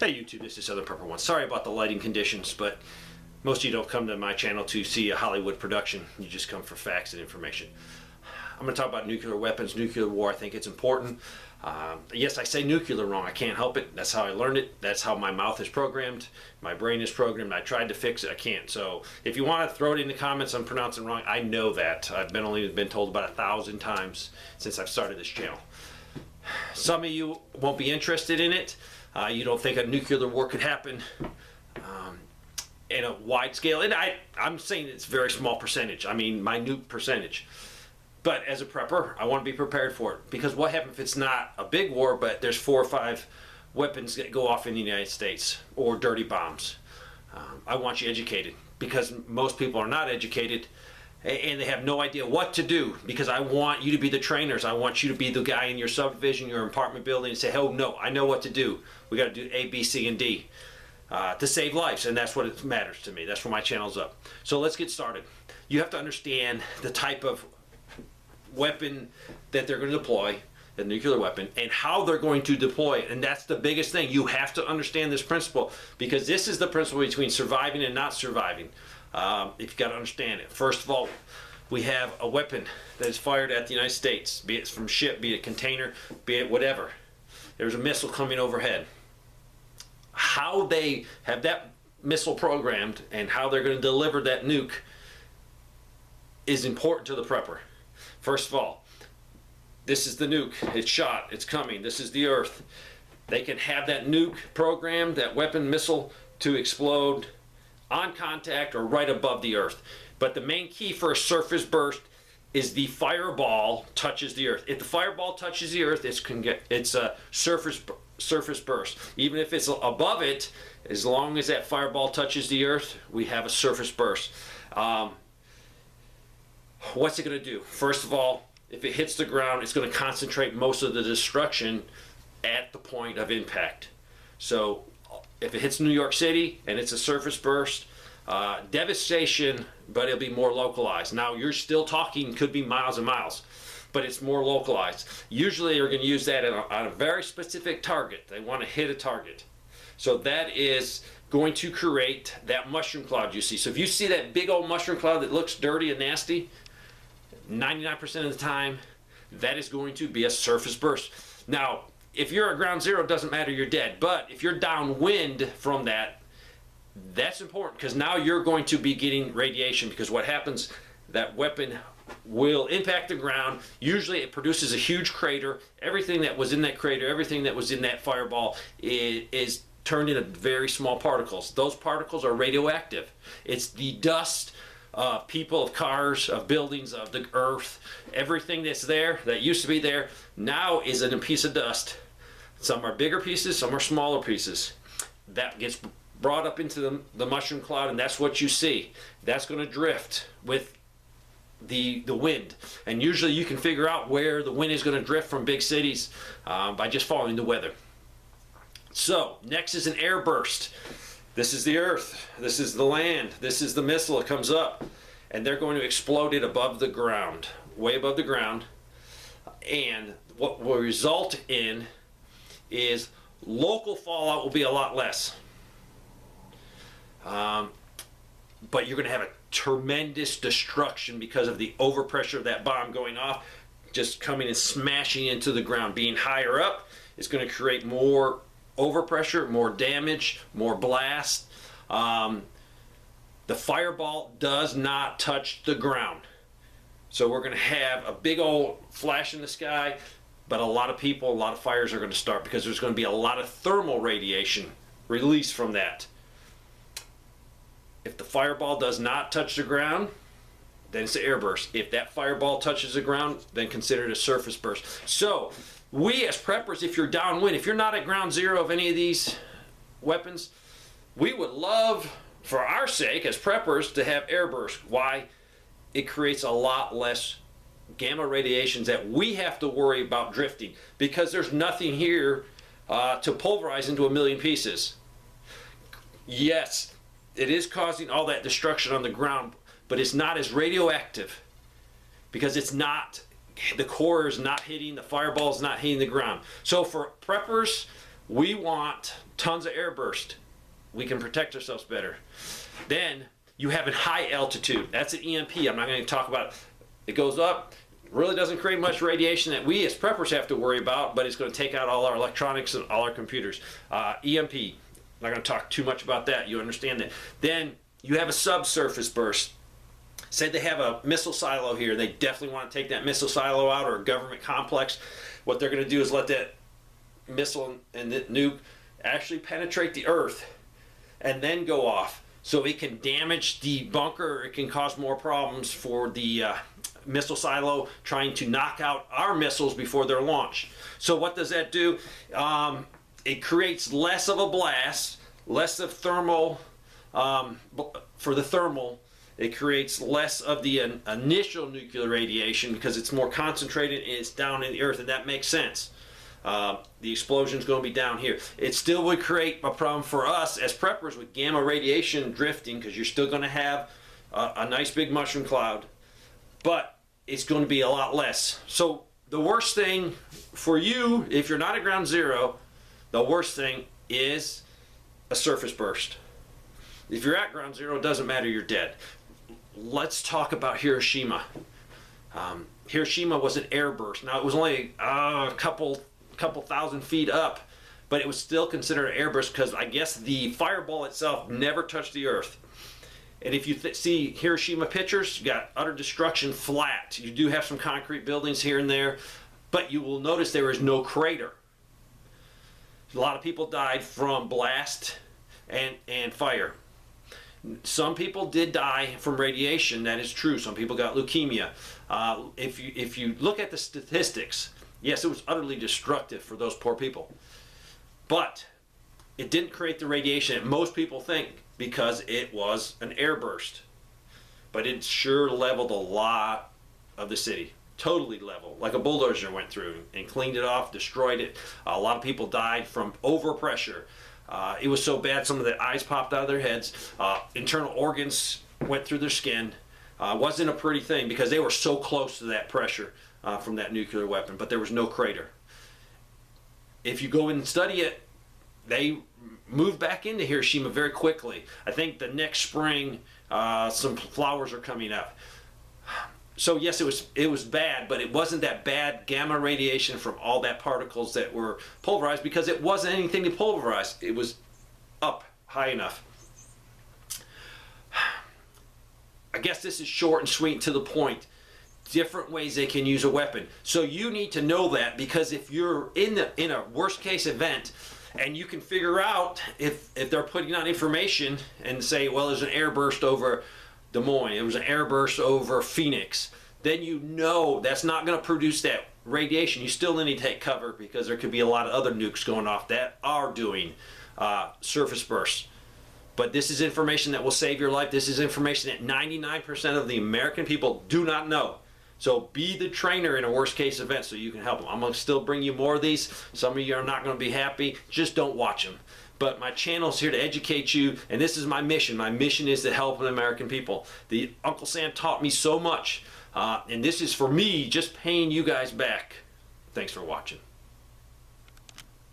Hey YouTube, this is Southern Prepper One. Sorry about the lighting conditions, but most of you don't come to my channel to see a Hollywood production. You just come for facts and information. I'm going to talk about nuclear weapons, nuclear war. I think it's important. Yes, I say nuclear wrong. I can't help it. That's how I learned it. That's how my mouth is programmed. My brain is programmed. I tried to fix it. I can't. So if you want to throw it in the comments, I'm pronouncing wrong. I know that. I've only been told about 1,000 times since I've started this channel. Some of you won't be interested in it. You don't think a nuclear war could happen in a wide scale. And I'm saying it's a very small percentage. I mean, minute percentage. But as a prepper, I want to be prepared for it. Because what happens if it's not a big war, but there's 4 or 5 weapons that go off in the United States, or dirty bombs? I want you educated, because most people are not educated and they have no idea what to do. Because I want you to be the trainers. I want you to be the guy in your subdivision, your apartment building, and say, oh no, I know what to do. We got to do A, B, C, and D to save lives. And that's what it matters to me. That's why my channel's up. So let's get started. You have to understand the type of weapon that they're going to deploy, the nuclear weapon, and how they're going to deploy it. And that's the biggest thing. You have to understand this principle, because this is the principle between surviving and not surviving. If you got to understand it. First of all, we have a weapon that is fired at the United States, be it from ship, be it container, be it whatever. There's a missile coming overhead. How they have that missile programmed and how they're going to deliver that nuke is important to the prepper. First of all, this is the nuke. It's shot. It's coming. This is the Earth. They can have that nuke programmed, that weapon missile, to explode on contact or right above the Earth. But the main key for a surface burst is the fireball touches the Earth. If the fireball touches the Earth, it's a surface burst. Even if it's above it, as long as that fireball touches the Earth, we have a surface burst. What's it going to do? First of all, if it hits the ground, it's going to concentrate most of the destruction at the point of impact. So if it hits New York City and it's a surface burst, devastation, but it'll be more localized. Now you're still talking, could be miles and miles, but it's more localized. Usually you're going to use that on a very specific target. They want to hit a target. So that is going to create that mushroom cloud you see. So if you see that big old mushroom cloud that looks dirty and nasty, 99% of the time, that is going to be a surface burst. Now, if you're at ground zero, it doesn't matter, you're dead. But if you're downwind from that, that's important, because now you're going to be getting radiation, because what happens, that weapon will impact the ground. Usually it produces a huge crater. Everything that was in that crater, everything that was in that fireball is turned into very small particles. Those particles are radioactive. It's the dust of people, of cars, of buildings, of the Earth. Everything that's there, that used to be there, now is in a piece of dust. Some are bigger pieces, some are smaller pieces. That gets brought up into the mushroom cloud, and that's what you see. That's going to drift with the wind. And usually you can figure out where the wind is going to drift from big cities by just following the weather. So next is an air burst. This is the Earth, this is the land, this is the missile. It comes up, and they're going to explode it above the ground, way above the ground. And what will result in is local fallout will be a lot less. But you're going to have a tremendous destruction because of the overpressure of that bomb going off, just coming and smashing into the ground. Being higher up, it's going to create more overpressure, more damage, more blast. The fireball does not touch the ground. So we're going to have a big old flash in the sky, but a lot of people, a lot of fires are going to start, because there's going to be a lot of thermal radiation released from that. If the fireball does not touch the ground, then it's an air burst. If that fireball touches the ground, then consider it a surface burst. So we as preppers, if you're downwind, if you're not at ground zero of any of these weapons, we would love, for our sake as preppers, to have air burst. Why? It creates a lot less gamma radiations that we have to worry about drifting, because there's nothing here to pulverize into a million pieces. Yes, it is causing all that destruction on the ground, but it's not as radioactive, because it's not, the core is not hitting, the fireball is not hitting the ground. So for preppers, We want tons of air burst. We can protect ourselves better. Then you have a high altitude. That's an EMP. I'm not going to talk about it. It goes up. Really doesn't create much radiation that we as preppers have to worry about, but it's going to take out all our electronics and all our computers. EMP. I'm not going to talk too much about that. You understand that. Then you have a subsurface burst. Say they have a missile silo here. They definitely want to take that missile silo out, or a government complex. What they're going to do is let that missile and the nuke actually penetrate the earth and then go off. So it can damage the bunker. It can cause more problems for the missile silo trying to knock out our missiles before they're launched. So what does that do? It creates less of a blast, less of thermal, for the thermal. It creates less of the initial nuclear radiation because it's more concentrated and it's down in the earth, and that makes sense. The explosion is going to be down here. It still would create a problem for us as preppers with gamma radiation drifting, because you're still going to have a nice big mushroom cloud, but it's going to be a lot less. So the worst thing for you, if you're not at ground zero, the worst thing is a surface burst. If you're at ground zero, it doesn't matter, you're dead. Let's talk about Hiroshima. Hiroshima was an air burst. Now, it was only a couple thousand feet up, but it was still considered an air burst because I guess the fireball itself never touched the earth. And if you see Hiroshima pictures, you got utter destruction, flat. You do have some concrete buildings here and there, but you will notice there is no crater. A lot of people died from blast and fire. Some people did die from radiation. That is true. Some people got leukemia. If you look at the statistics, yes, it was utterly destructive for those poor people. But it didn't create the radiation that most people think because it was an air burst. But it sure leveled a lot of the city. Totally level, like a bulldozer went through and cleaned it off, destroyed it. A lot of people died from overpressure. It was so bad some of the eyes popped out of their heads. Internal organs went through their skin. Wasn't a pretty thing because they were so close to that pressure from that nuclear weapon, but there was no crater. If you go and study it, they moved back into Hiroshima very quickly. I think the next spring some flowers are coming up. So yes, it was bad, but it wasn't that bad gamma radiation from all that particles that were pulverized because it wasn't anything to pulverize. It was up high enough. I guess this is short and sweet and to the point. Different ways they can use a weapon. So you need to know that, because if you're in a worst case event and you can figure out if they're putting out information and say, well, there's an air burst over Des Moines, it was an air burst over Phoenix, then you know that's not going to produce that radiation. You still need to take cover because there could be a lot of other nukes going off that are doing surface bursts. But this is information that will save your life. This is information that 99% of the American people do not know. So be the trainer in a worst case event so you can help them. I'm going to still bring you more of these. Some of you are not going to be happy. Just don't watch them. But my channel is here to educate you, and this is my mission. My mission is to help the American people. The Uncle Sam taught me so much, and this is for me just paying you guys back. Thanks for watching.